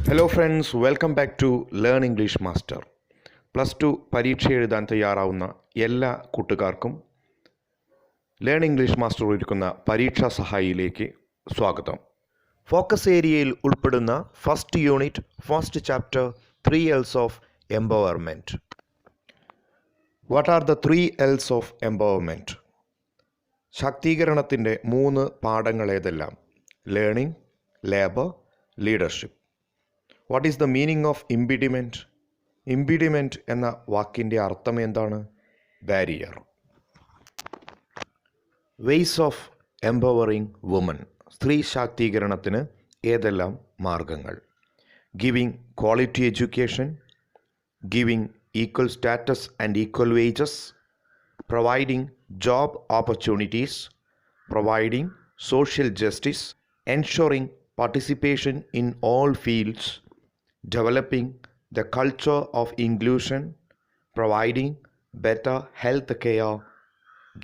Hello friends, welcome back to learn English master. +2 പരീക്ഷ എഴുതാൻ തയ്യാറാവുന്ന എല്ലാ കൂട്ടുകാർക്കും ലേൺ ഇംഗ്ലീഷ് മാസ്റ്റർ ഒരുക്കുന്ന പരീക്ഷാ സഹായിയിലേക്ക് സ്വാഗതം. ഫോക്കസ് ഏരിയയിൽ ഉൾപ്പെടുന്ന first unit first chapter 3 L's of empowerment. What are the 3 L's of empowerment? ശാക്തീകരണത്തിൻ്റെ 3 പാഠങ്ങൾ ഏതെല്ലാം? Learning, labour, leadership. What is the meaning of impediment? Impediment എന്ന വാക്കിൻ്റെ അർത്ഥം എന്താണ്? Barrier. Ways of empowering woman. സ്ത്രീ ശാക്തീകരണത്തിന് ഏതെല്ലാം മാർഗങ്ങൾ? Giving quality education, giving equal status and equal wages, providing job opportunities, providing social justice, ensuring participation in all fields, developing the culture of inclusion, providing better health care,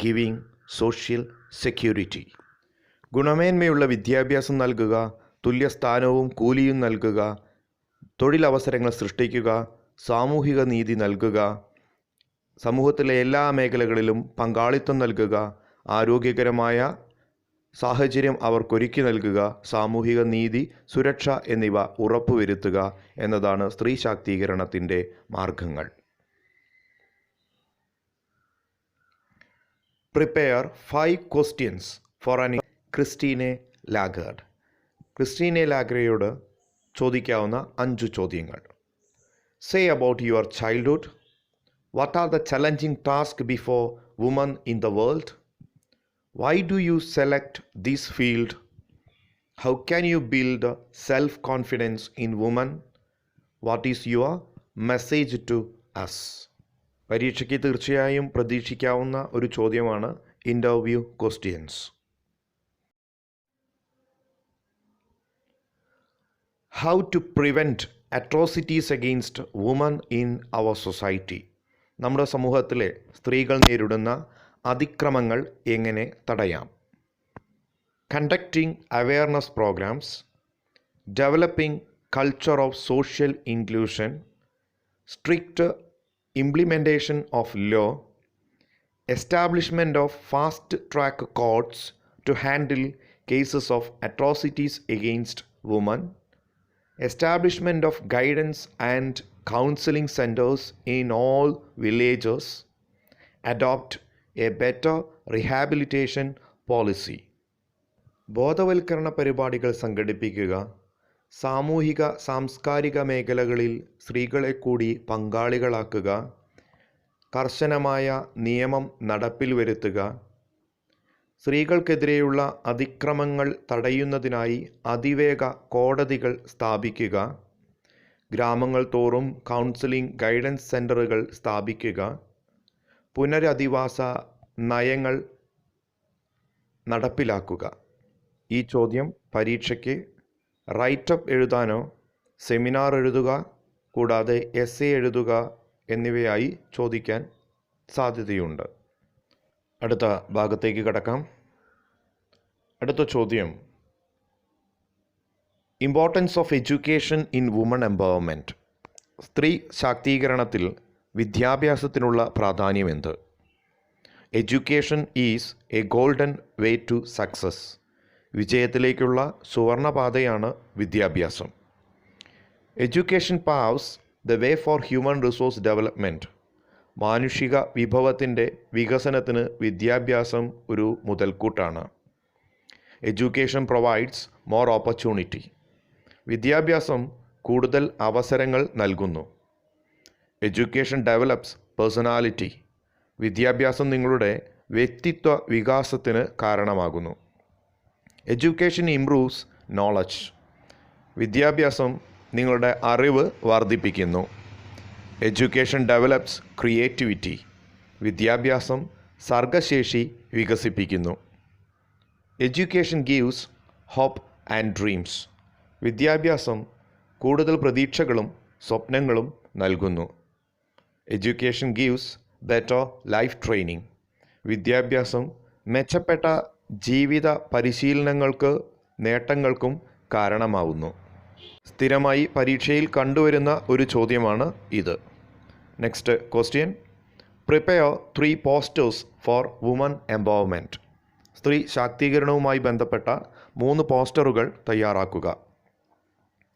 giving social security. ഗുണമേന്മയുള്ള വിദ്യാഭ്യാസം നൽകുക, തുല്യസ്ഥാനവും കൂലിയും നൽകുക, തൊഴിലവസരങ്ങൾ സൃഷ്ടിക്കുക, സാമൂഹിക നീതി നൽകുക, സമൂഹത്തിലെ എല്ലാ മേഖലകളിലും പങ്കാളിത്തം നൽകുക, ആരോഗ്യകരമായ സാഹചര്യം അവർക്കൊരുക്കി നൽകുക, സാമൂഹിക നീതി, സുരക്ഷ എന്നിവ ഉറപ്പുവരുത്തുക എന്നതാണ് സ്ത്രീ ശാക്തീകരണത്തിൻ്റെ മാർഗങ്ങൾ. Prepare 5 questions for an Christine Lagarde. Christine ലാഗ്രയോട് ചോദിക്കാവുന്ന 5 ചോദ്യങ്ങൾ. Say about your childhood. What are the challenging task before woman in the world? Why do you select this field? How can you build self-confidence in women? What is your message to us? പരീക്ഷയ്ക്ക് തീർച്ചയായും പ്രതീക്ഷിക്കാവുന്ന ഒരു ചോദ്യമാണ് interview questions. How to prevent atrocities against women in our society? നമ്മുടെ സമൂഹത്തിലെ സ്ത്രീകൾ നേരിടുന്ന അതിക്രമങ്ങൾ എങ്ങനെ തടയാം? Conducting awareness programmes, developing culture of social inclusion, strict implementation of law, establishment of fast track courts to handle cases of atrocities against woman, establishment of guidance and counselling centres in all villages, adopt a better rehabilitation policy. ബോധവൽക്കരണ പരിപാടികൾ സംഘടിപ്പിക്കുക, സാമൂഹിക സാംസ്കാരിക മേഖലകളിൽ സ്ത്രീകളെ കൂടി പങ്കാളികളാക്കുക, കർശനമായ നിയമം നടപ്പിൽ വരുത്തുക, സ്ത്രീകൾക്കെതിരെയുള്ള അതിക്രമങ്ങൾ തടയുന്നതിനായി അതിവേഗ കോടതികൾ സ്ഥാപിക്കുക, ഗ്രാമങ്ങൾ തോറും കൗൺസിലിംഗ് ഗൈഡൻസ് സെൻ്ററുകൾ സ്ഥാപിക്കുക, പുനരധിവാസ നയങ്ങൾ നടപ്പിലാക്കുക. ഈ ചോദ്യം പരീക്ഷയ്ക്ക് റൈറ്റപ്പ് എഴുതാനോ സെമിനാർ എഴുതുക കൂടാതെ എസ്സേ എഴുതുക എന്നിവയായി ചോദിക്കാൻ സാധ്യതയുണ്ട്. അടുത്ത ഭാഗത്തേക്ക് കടക്കാം. അടുത്ത ചോദ്യം, importance of education in woman empowerment. സ്ത്രീ ശാക്തീകരണത്തിൽ വിദ്യാഭ്യാസത്തിനുള്ള പ്രാധാന്യം എന്ത്? Education is a golden way to success. വിജയത്തിലേക്കുള്ള സുവർണപാതയാണ് വിദ്യാഭ്യാസം. Education paves the way for human resource development. മാനുഷിക വിഭവത്തിൻ്റെ വികസനത്തിന് വിദ്യാഭ്യാസം ഒരു മുതൽക്കൂട്ടാണ്. Education provides more opportunity. വിദ്യാഭ്യാസം കൂടുതൽ അവസരങ്ങൾ നൽകുന്നു. Education develops personality. വിദ്യാഭ്യാസം നിങ്ങളുടെ വ്യക്തിത്വ വികാസത്തിന് കാരണമാകുന്നു. Education improves knowledge. വിദ്യാഭ്യാസം നിങ്ങളുടെ അറിവ് വർദ്ധിപ്പിക്കുന്നു. Education develops creativity. വിദ്യാഭ്യാസം സർഗശേഷി വികസിപ്പിക്കുന്നു. Education gives hope and dreams. വിദ്യാഭ്യാസം കൂടുതൽ പ്രതീക്ഷകളും സ്വപ്നങ്ങളും നൽകുന്നു. Education gives better life training. വിദ്യാഭ്യാസം മെച്ചപ്പെട്ട ജീവിത പരിശീലനങ്ങൾക്ക് നേട്ടങ്ങൾക്കും കാരണമാവുന്നു. സ്ഥിരമായി പരീക്ഷയിൽ കണ്ടുവരുന്ന ഒരു ചോദ്യമാണ് ഇത്. Next question. Prepare 3 posters for woman empowerment. സ്ത്രീ ശാക്തീകരണവുമായി ബന്ധപ്പെട്ട 3 പോസ്റ്ററുകൾ തയ്യാറാക്കുക.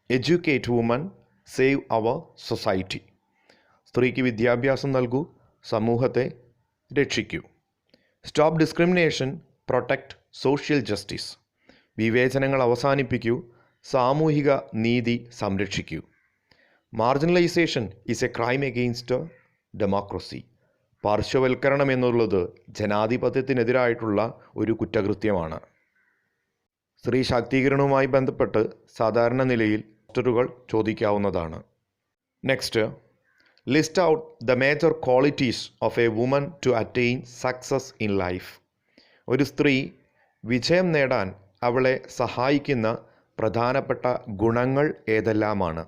Educate woman, save our society. സ്ത്രീക്ക് വിദ്യാഭ്യാസം നൽകൂ, സമൂഹത്തെ രക്ഷിക്കൂ. Stop discrimination, protect social justice. വിവേചനങ്ങൾ അവസാനിപ്പിക്കൂ, സാമൂഹിക നീതി സംരക്ഷിക്കൂ. Marginalisation is a crime against democracy. പാർശ്വവൽക്കരണം എന്നുള്ളത് ജനാധിപത്യത്തിനെതിരായിട്ടുള്ള ഒരു കുറ്റകൃത്യമാണ്. സ്ത്രീ ശാക്തീകരണവുമായി ബന്ധപ്പെട്ട് സാധാരണ നിലയിൽ പോസ്റ്ററുകൾ ചോദിക്കാവുന്നതാണ്. Next, list out the major qualities of a woman to attain success in life. ഒരു സ്ത്രീ വിജയം നേടാൻ അവളെ സഹായിക്കുന്ന പ്രധാനപ്പെട്ട ഗുണങ്ങൾ ഏതെല്ലാമാണ്?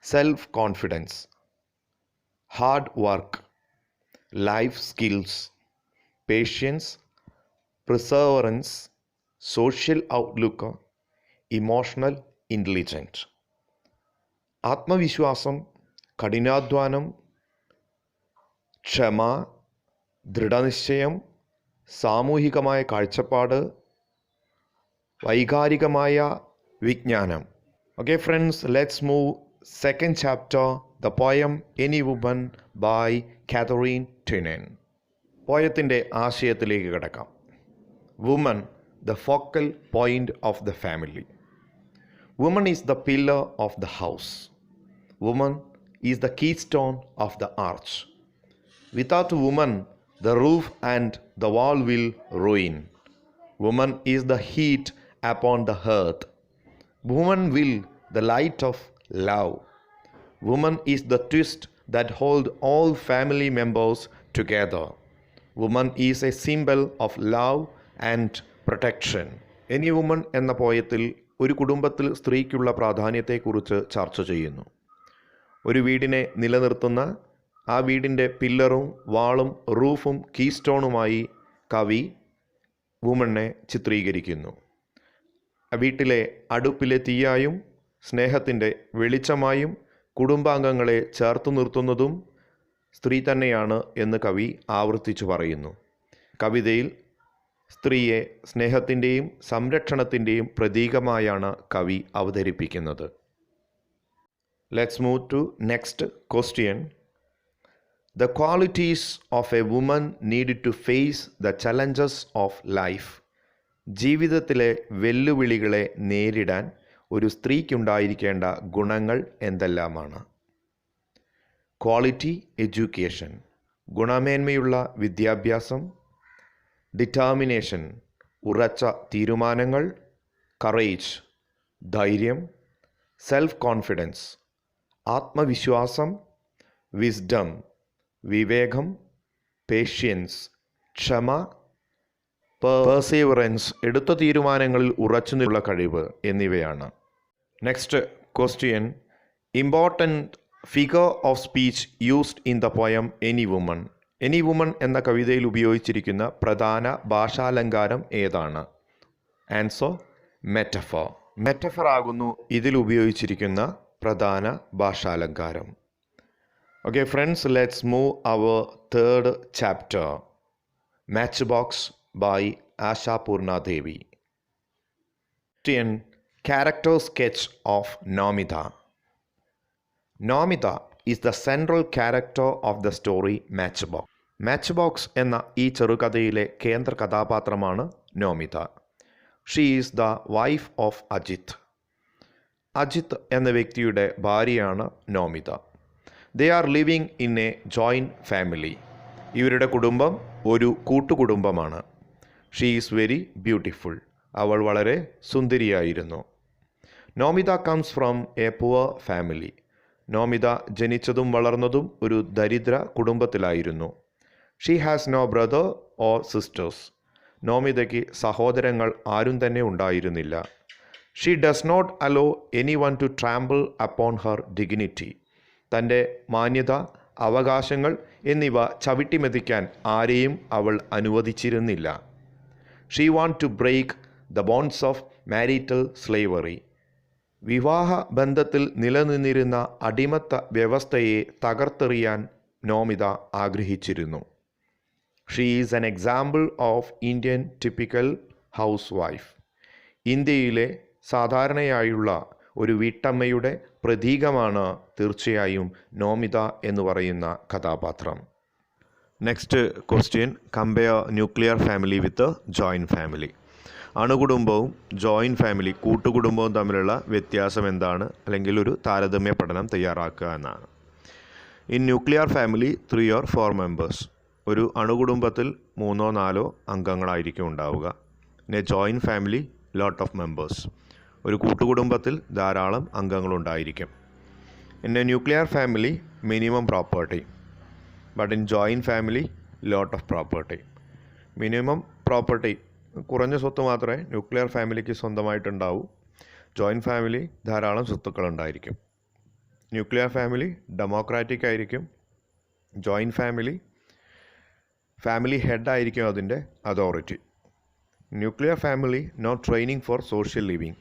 Self confidence, hard work, life skills, patience, perseverance, social outlook, emotional intelligent. ആത്മവിശ്വാസം, കഠിനാധ്വാനം, ക്ഷമ, ദൃഢനിശ്ചയം, സാമൂഹികമായ കാഴ്ചപ്പാട്, വൈകാരികമായ വിജ്ഞാനം. Okay friends, let's move second chapter, the poem any woman by Katharine Tynan. പോയത്തിൻ്റെ ആശയത്തിലേക്ക് കിടക്കാം. Woman, the focal point of the family. Woman is the pillar of the house. Woman is the keystone of the arch. Without woman, the roof and the wall will ruin. Woman is the heat upon the earth. Woman will the light of love. Woman is the twist that hold all family members together. Woman is a symbol of love and protection. Any woman എന്ന പോയത്തിൽ ഒരു കുടുംബത്തിൽ സ്ത്രീക്കുള്ള പ്രാധാന്യത്തെക്കുറിച്ച് ചർച്ച ചെയ്യുന്നു. ഒരു വീടിനെ നിലനിർത്തുന്ന, ആ വീടിൻ്റെ പില്ലറും വാളും റൂഫും കീസ്റ്റോണുമായി കവി വുമണിനെ ചിത്രീകരിക്കുന്നു. വീട്ടിലെ അടുപ്പിലെ തീയായും സ്നേഹത്തിൻ്റെ വെളിച്ചമായും കുടുംബാംഗങ്ങളെ ചേർത്തു നിർത്തുന്നതും സ്ത്രീ തന്നെയാണ് എന്ന് കവി ആവർത്തിച്ചു പറയുന്നു. കവിതയിൽ സ്ത്രീയെ സ്നേഹത്തിൻ്റെയും സംരക്ഷണത്തിൻ്റെയും പ്രതീകമായാണ് കവി അവതരിപ്പിക്കുന്നത്. Let's move to next question. The qualities of a woman need to face the challenges of life. ജീവിതത്തിലെ വെല്ലുവിളികളെ നേരിടാൻ ഒരു സ്ത്രീക്കുണ്ടായിരിക്കേണ്ട ഗുണങ്ങൾ എന്തെല്ലാമാണ്? ക്വാളിറ്റി എഡ്യൂക്കേഷൻ, ഗുണമേന്മയുള്ള വിദ്യാഭ്യാസം. ഡിറ്റർമിനേഷൻ, ഉറച്ച തീരുമാനങ്ങൾ. കറേജ്, ധൈര്യം. സെൽഫ് കോൺഫിഡൻസ്, ആത്മവിശ്വാസം. വിസ്ഡം, വിവേകം. പേഷ്യൻസ്, ക്ഷമ. പെർസീവറൻസ്, എടുത്ത തീരുമാനങ്ങളിൽ ഉറച്ചുനിന്നുള്ള കഴിവ് എന്നിവയാണ്. Next question. Important figure of speech used in the poem any woman. Any woman എന്ന കവിതയിൽ ഉപയോഗിച്ചിരിക്കുന്ന പ്രധാന ഭാഷാലങ്കാരം ഏതാണ്? Answer metaphor. മെറ്റഫർ ആകുന്നു ഇതിൽ ഉപയോഗിച്ചിരിക്കുന്ന പ്രധാന ഭാഷാലങ്കാരം. Okay friends, let's move our third chapter, match box by Ashapurna Devi. Character sketch of Nomita. Nomita is the central character of the story Matchbox. Matchbox എന്ന ഈ ചെറുകഥയിലെ കേന്ദ്ര കഥാപാത്രമാണ് Nomita. She is the wife of Ajith. Ajith എന്ന വ്യക്തിയുടെ ഭാര്യയാണ് Nomita. They are living in a joint family. ഇവരുടെ കുടുംബം ഒരു കൂട്ടുകുടുംബമാണ്. She is very beautiful. അവൾ വളരെ സുന്ദരിയായിരുന്നു. Nomita comes from a poor family. Nomita ജനിച്ചതും വളർന്നതും ഒരു ദരിദ്ര കുടുംബത്തിലായിരുന്നു. She has no brother or sisters. നോമിതയ്ക്ക് സഹോദരങ്ങൾ ആരും തന്നെ ഉണ്ടായിരുന്നില്ല. She does not allow any one to ട്രാമ്പിൾ upon her dignity. തൻ്റെ മാന്യത, അവകാശങ്ങൾ എന്നിവ ചവിട്ടിമെതിക്കാൻ ആരെയും അവൾ അനുവദിച്ചിരുന്നില്ല. She want to break the bones of marital slavery. വിവാഹ ബന്ധത്തിൽ നിലനിന്നിരുന്ന അടിമത്ത വ്യവസ്ഥയെ തകർത്തെറിയാൻ നോമിത ആഗ്രഹിച്ചിരുന്നു. She is an example of Indian typical house wife. ഇന്ത്യയിലെ സാധാരണയായുള്ള ഒരു വീട്ടമ്മയുടെ പ്രതീകമാണ് തീർച്ചയായും നോമിത എന്ന് പറയുന്ന കഥാപാത്രം. Next question, compare nuclear family with joint family. അണുകുടുംബവും ജോയിൻറ്റ് ഫാമിലി കൂട്ടുകുടുംബവും തമ്മിലുള്ള വ്യത്യാസം എന്താണ്, അല്ലെങ്കിൽ ഒരു താരതമ്യ പഠനം തയ്യാറാക്കുക എന്നാണ്. In nuclear family 3 or 4 members. ഒരു അണുകുടുംബത്തിൽ 3 or 4 അംഗങ്ങളായിരിക്കും ഉണ്ടാവുക. In a joint family lot of members. ഒരു കൂട്ടുകുടുംബത്തിൽ ധാരാളം അംഗങ്ങളുണ്ടായിരിക്കും. In a nuclear family minimum property, but in joint family lot of property. Minimum property, കുറഞ്ഞ സ്വത്ത് മാത്രമേ ന്യൂക്ലിയർ ഫാമിലിക്ക് സ്വന്തമായിട്ടുണ്ടാവൂ. ജോയിൻറ്റ് ഫാമിലി ധാരാളം സ്വത്തുക്കളുണ്ടായിരിക്കും. ന്യൂക്ലിയർ ഫാമിലി ഡെമോക്രാറ്റിക് ആയിരിക്കും. ജോയിൻറ്റ് ഫാമിലി ഹെഡ് ആയിരിക്കും അതിൻ്റെ authority. Nuclear family no training for social living,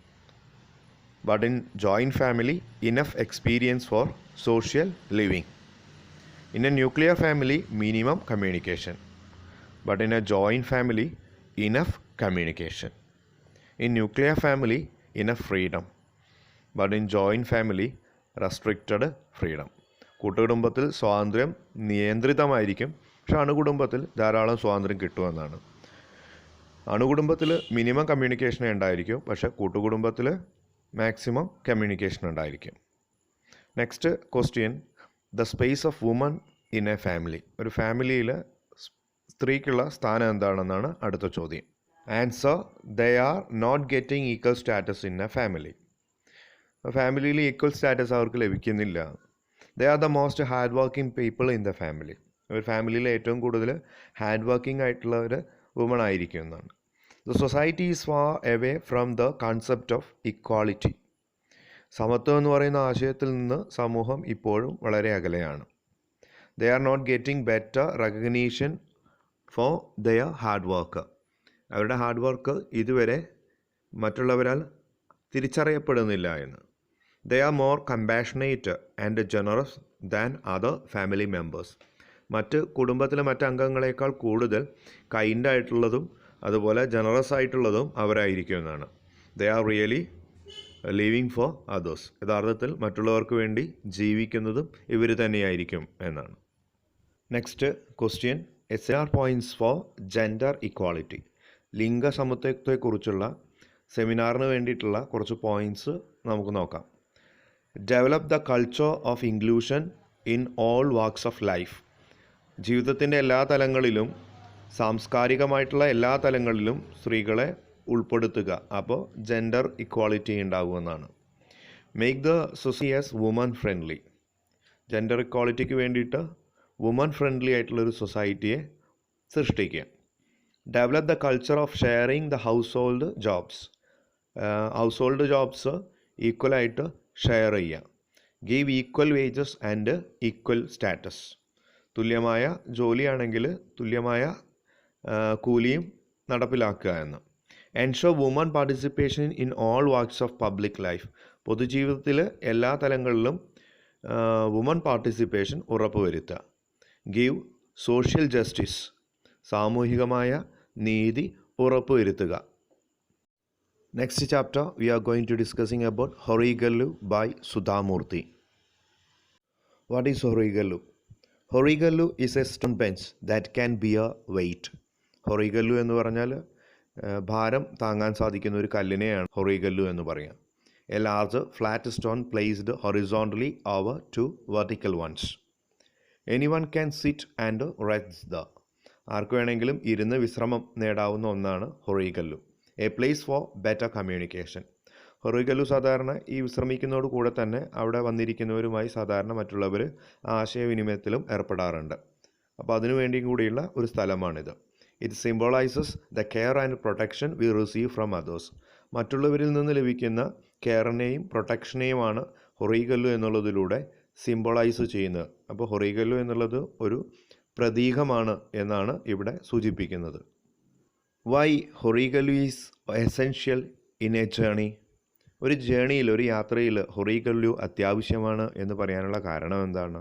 but in joint family enough experience for social living. In a nuclear family minimum communication, but in a joint family enough communication. In nuclear family enough freedom, but in joint family restricted freedom. കൂട്ടുകുടുംബത്തിൽ സ്വാതന്ത്ര്യം നിയന്ത്രിതമായിരിക്കും, പക്ഷെ അണുകുടുംബത്തിൽ ധാരാളം സ്വാതന്ത്ര്യം കിട്ടുമെന്നാണ്. അണുകുടുംബത്തിൽ minimum കമ്മ്യൂണിക്കേഷനേ ഉണ്ടായിരിക്കും, പക്ഷേ കൂട്ടുകുടുംബത്തിൽ മാക്സിമം കമ്മ്യൂണിക്കേഷൻ ഉണ്ടായിരിക്കും. Next question, the space of woman in a family. ഒരു ഫാമിലിയിൽ സ്ത്രീക്കുള്ള സ്ഥാനം എന്താണെന്നാണ് അടുത്ത ചോദ്യം. Answer, they are not getting equal status in a family. ഫാമിലിയിൽ ഈക്വൽ സ്റ്റാറ്റസ് അവർക്ക് ലഭിക്കുന്നില്ല. They are the most hard working people in the family. ഒരു ഫാമിലിയിൽ ഏറ്റവും കൂടുതൽ ഹാർഡ് വർക്കിംഗ് ആയിട്ടുള്ളവർ വുമൺ ആയിരിക്കും എന്നാണ്. The society is far away from the concept of equality. സമത്വം എന്ന് പറയുന്ന ആശയത്തിൽ നിന്ന് സമൂഹം ഇപ്പോഴും വളരെ അകലെയാണ്. They are not getting better recognition for their hard work. അവരുടെ ഹാർഡ് വർക്ക് ഇതുവരെ മറ്റുള്ളവരാൽ തിരിച്ചറിയപ്പെടുന്നില്ല എന്ന്. They are more compassionate and generous than other family members. മറ്റ് കുടുംബത്തിലെ മറ്റ് അംഗങ്ങളെക്കാൾ കൂടുതൽ കൈൻഡായിട്ടുള്ളതും അതുപോലെ ജനറസ് ആയിട്ടുള്ളതും അവരായിരിക്കും എന്നാണ്. They are really living for others. യഥാർത്ഥത്തിൽ മറ്റുള്ളവർക്ക് വേണ്ടി ജീവിക്കുന്നതും ഇവർ തന്നെയായിരിക്കും എന്നാണ്. Next question, SR points for gender equality. ലിംഗസമത്വത്തെക്കുറിച്ചുള്ള സെമിനാറിന് വേണ്ടിയിട്ടുള്ള കുറച്ച് പോയിൻറ്റ്സ് നമുക്ക് നോക്കാം. Develop the culture of inclusion in all walks of life. ജീവിതത്തിൻ്റെ എല്ലാ തലങ്ങളിലും, സാംസ്കാരികമായിട്ടുള്ള എല്ലാ തലങ്ങളിലും സ്ത്രീകളെ ഉൾപ്പെടുത്തുക. അപ്പോൾ ജെൻഡർ ഇക്വാളിറ്റി ഉണ്ടാകുമെന്നാണ്. Make the society as woman friendly. Gender ഇക്വാളിറ്റിക്ക് വേണ്ടിയിട്ട് വുമൺ ഫ്രണ്ട്ലി ആയിട്ടുള്ളൊരു സൊസൈറ്റിയെ സൃഷ്ടിക്കുക. Develop the culture of sharing the household jobs. Household jobs ഈക്വലായിട്ട് ഷെയർ ചെയ്യുക. Give equal wages and equal status. തുല്യമായ ജോലിയാണെങ്കിൽ തുല്യമായ കൂലിയും നടപ്പിലാക്കുക എന്ന്. Ensure woman participation in all walks of public life. പൊതുജീവിതത്തിൽ എല്ലാ തലങ്ങളിലും വുമൺ പാർട്ടിസിപ്പേഷൻ ഉറപ്പുവരുത്തുക. Give social justice. സാമൂഹികമായ നീതി ഉറപ്പുവരുത്തുക. Next chapter we are going to discussing about Horigallu by Sudha Murty. What is Horigallu? Horigallu is a stone bench that can bear weight. Horigallu എന്ന് പറഞ്ഞാൽ ഭാരം താങ്ങാൻ സാധിക്കുന്ന ഒരു കല്ലിനെയാണ് ഹൊറിഗല്ലു എന്ന് പറയാം. A large flat stone placed horizontally over two vertical ones. Anyone can sit and rest the. ആർക്ക് വേണമെങ്കിലും ഇരുന്ന് വിശ്രമം നേടാവുന്ന ഒന്നാണ് Horigallu. A place for better communication. Horigallu സാധാരണ ഈ വിശ്രമിക്കുന്നതോട് കൂടെ തന്നെ അവിടെ വന്നിരിക്കുന്നവരുമായി സാധാരണ മറ്റുള്ളവർ ആശയവിനിമയത്തിലും ഏർപ്പെടാറുണ്ട്. അപ്പോൾ അതിനു വേണ്ടിയും കൂടിയുള്ള ഒരു സ്ഥലമാണിത്. It symbolizes the care and protection we receive from others. മറ്റുള്ളവരിൽ നിന്ന് ലഭിക്കുന്ന കെയറിനെയും പ്രൊട്ടക്ഷനെയുമാണ് ഹൊറിഗല്ലു എന്നുള്ളതിലൂടെ സിംബോളൈസ് ചെയ്യുന്നത്. അപ്പോൾ ഹൊറിഗല്ലു എന്നുള്ളത് ഒരു പ്രതീകമാണ് എന്നാണ് ഇവിടെ സൂചിപ്പിക്കുന്നത്. Why Horigallu is essential in a journey. ഒരു ജേണിയിൽ, ഒരു യാത്രയിൽ ഹൊറീഗല്ലു അത്യാവശ്യമാണ് എന്ന് പറയാനുള്ള കാരണം എന്താണ്?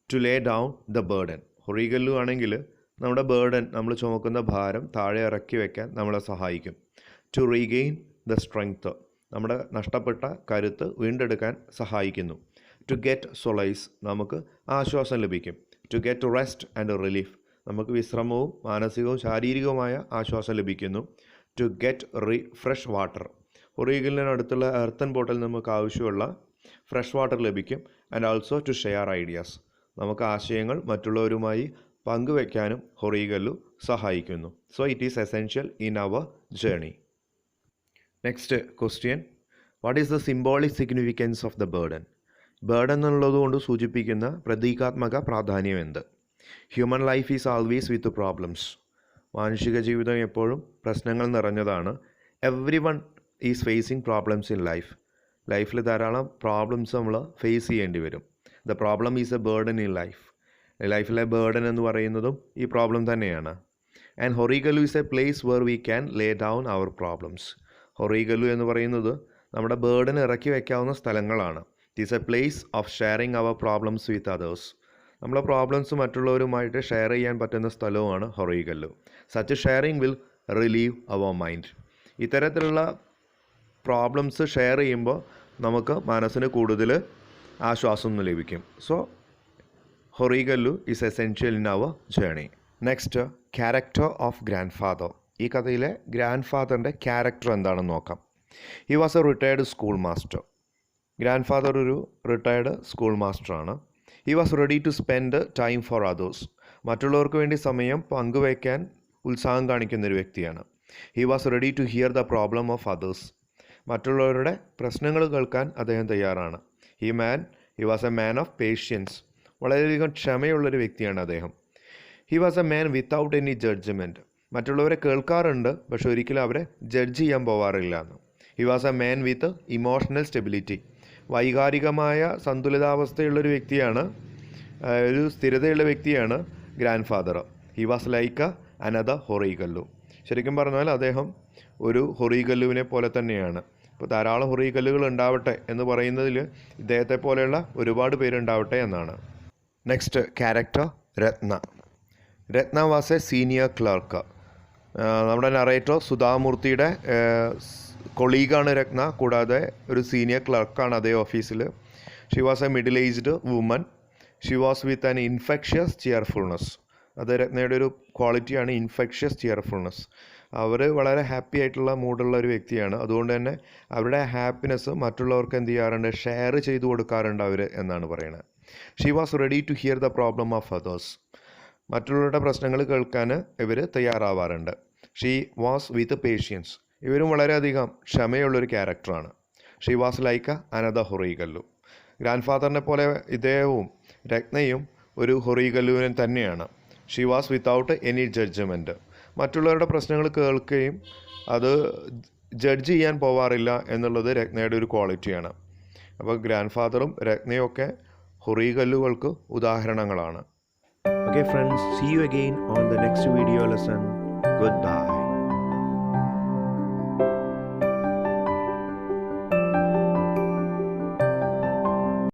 To lay down the burden. Horigallu ആണെങ്കിൽ നമ്മുടെ ബേർഡൻ, നമ്മൾ ചുമക്കുന്ന ഭാരം താഴെ ഇറക്കി വയ്ക്കാൻ നമ്മളെ സഹായിക്കും. ടു റീഗെയിൻ ദ സ്ട്രെങ്ത്, നമ്മുടെ നഷ്ടപ്പെട്ട കരുത്ത് വീണ്ടെടുക്കാൻ സഹായിക്കുന്നു. ടു ഗെറ്റ് സൊളൈസ്, നമുക്ക് ആശ്വാസം ലഭിക്കും. To get rest and relief, നമുക്ക് വിശ്രമവും മാനസികവും ശാരീരികവുമായ ആശ്വാസം ലഭിക്കുന്നു. ടു ഗെറ്റ് ഫ്രഷ് വാട്ടർ, ഹൊറീഗല്ലിനടുത്തുള്ള എർത്തൻ ബോട്ടിൽ നമുക്ക് ആവശ്യമുള്ള ഫ്രഷ് വാട്ടർ ലഭിക്കും. And also to share ideas, നമുക്ക് ആശയങ്ങൾ മറ്റുള്ളവരുമായി പങ്കുവയ്ക്കാനും ഹൊറീഗല്ലു സഹായിക്കുന്നു. So it is essential in our journey. Next question, what is the symbolic significance of the burden? Burden എന്നുള്ളതുകൊണ്ട് സൂചിപ്പിക്കുന്ന പ്രതീകാത്മക പ്രാധാന്യം എന്ത്? Human life is always with problems. മാനുഷിക ജീവിതം എപ്പോഴും പ്രശ്നങ്ങൾ നിറഞ്ഞതാണ്. Every one is facing problems in life. ലൈഫിൽ ധാരാളം പ്രോബ്ലംസ് നമ്മൾ ഫേസ് ചെയ്യേണ്ടി വരും. The problem is a burden in life. ലൈഫിലെ ബേർഡൻ എന്ന് പറയുന്നതും ഈ പ്രോബ്ലം തന്നെയാണ്. And Horigallu is a place where we can lay down our problems. Horigallu എന്ന് പറയുന്നത് നമ്മുടെ ബേർഡൻ ഇറക്കി വയ്ക്കാവുന്ന സ്ഥലങ്ങളാണ്. It is a place of sharing our problems with others. നമ്മളെ പ്രോബ്ലംസ് മറ്റുള്ളവരുമായിട്ട് ഷെയർ ചെയ്യാൻ പറ്റുന്ന സ്ഥലവുമാണ് Horigallu. Such sharing will relieve our mind. ഇത്തരത്തിലുള്ള പ്രോബ്ലംസ് ഷെയർ ചെയ്യുമ്പോൾ നമുക്ക് മനസ്സിന് കൂടുതൽ ആശ്വാസം ലഭിക്കും. So Horigallu is essential in our journey. Next, character of grandfather. ഈ കഥയിലെ ഗ്രാൻഡ് ഫാദറിൻ്റെ ക്യാരക്ടർ എന്താണെന്ന് നോക്കാം. He was a retired school master. Grandfather ഒരു റിട്ടയർഡ് സ്കൂൾ മാസ്റ്ററാണ്. He was ready to spend time for others. മറ്റുള്ളവർക്ക് വേണ്ടി സമയം പങ്കുവയ്ക്കാൻ ഉത്സാഹം കാണിക്കുന്ന ഒരു വ്യക്തിയാണ്. He was ready to hear the problem of others. മറ്റുള്ളവരുടെ പ്രശ്നങ്ങൾ കേൾക്കാൻ അദ്ദേഹം തയ്യാറാണ്. He was a man of patience. വളരെയധികം ക്ഷമയുള്ളൊരു വ്യക്തിയാണ് അദ്ദേഹം. He was a man without any judgement. മറ്റുള്ളവരെ കേൾക്കാറുണ്ട്, പക്ഷെ ഒരിക്കലും അവരെ ജഡ്ജ് ചെയ്യാൻ പോവാറില്ല എന്ന്. He was a man with emotional stability. വൈകാരികമായ സന്തുലിതാവസ്ഥയുള്ളൊരു വ്യക്തിയാണ്, ഒരു സ്ഥിരതയുള്ള വ്യക്തിയാണ് grandfather. He was like another Horigallu. ശരിക്കും പറഞ്ഞാൽ അദ്ദേഹം ഒരു ഹൊറീഗല്ലുവിനെ പോലെ തന്നെയാണ്. ഇപ്പോൾ ധാരാളം ഹൊറീഗല്ലുകൾ ഉണ്ടാവട്ടെ എന്ന് പറയുന്നതിൽ ഇദ്ദേഹത്തെ പോലെയുള്ള ഒരുപാട് പേരുണ്ടാവട്ടെ എന്നാണ്. Next character Ratna. Ratna was a senior clerk. നമ്മുടെ നറേറ്റർ സുധാമൂർത്തിയുടെ കൊളീഗാണ് രത്ന. കൂടാതെ ഒരു സീനിയർ ക്ലർക്കാണ് അതേ ഓഫീസിൽ. She was a middle aged woman. She was with an infectious cheerfulness. അത് രത്നയുടെ ഒരു ക്വാളിറ്റിയാണ്, ഇൻഫെക്ഷ്യസ് ചിയർഫുൾനെസ്. അവർ വളരെ ഹാപ്പി ആയിട്ടുള്ള മൂഡുള്ള ഒരു വ്യക്തിയാണ്. അതുകൊണ്ട് തന്നെ അവരുടെ ഹാപ്പിനെസ് മറ്റുള്ളവർക്ക് എന്ത് ചെയ്യാറുണ്ട്, ഷെയർ ചെയ്തു കൊടുക്കാറുണ്ട് അവർ എന്നാണ് പറയുന്നത്. She was ready to hear the problem of others. മറ്റുള്ളവരുടെ പ്രശ്നങ്ങൾ കേൾക്കാൻ ഇവർ തയ്യാറാവാറുണ്ട്. She was with patience. ഇവരും വളരെയധികം ക്ഷമയുള്ളൊരു ക്യാരക്ടറാണ്. She was like another Horigallu. Grand ഫാദറിനെ പോലെ ഇദ്ദേഹവും രത്നയും ഒരു ഹൊറീഗല്ലുവിനെ തന്നെയാണ്. She was without any judgement. മറ്റുള്ളവരുടെ പ്രശ്നങ്ങൾ കേൾക്കുകയും അത് ജഡ്ജ് ചെയ്യാൻ പോവാറില്ല എന്നുള്ളത് രത്നയുടെ ഒരു ക്വാളിറ്റിയാണ്. അപ്പോൾ ഗ്രാൻഡ് ഫാദറും രത്നയും ഒക്കെ ഹൊറീഗല്ലുകൾക്ക് ഉദാഹരണങ്ങളാണ്. Okay friends, see you again on the next video lesson. Goodbye.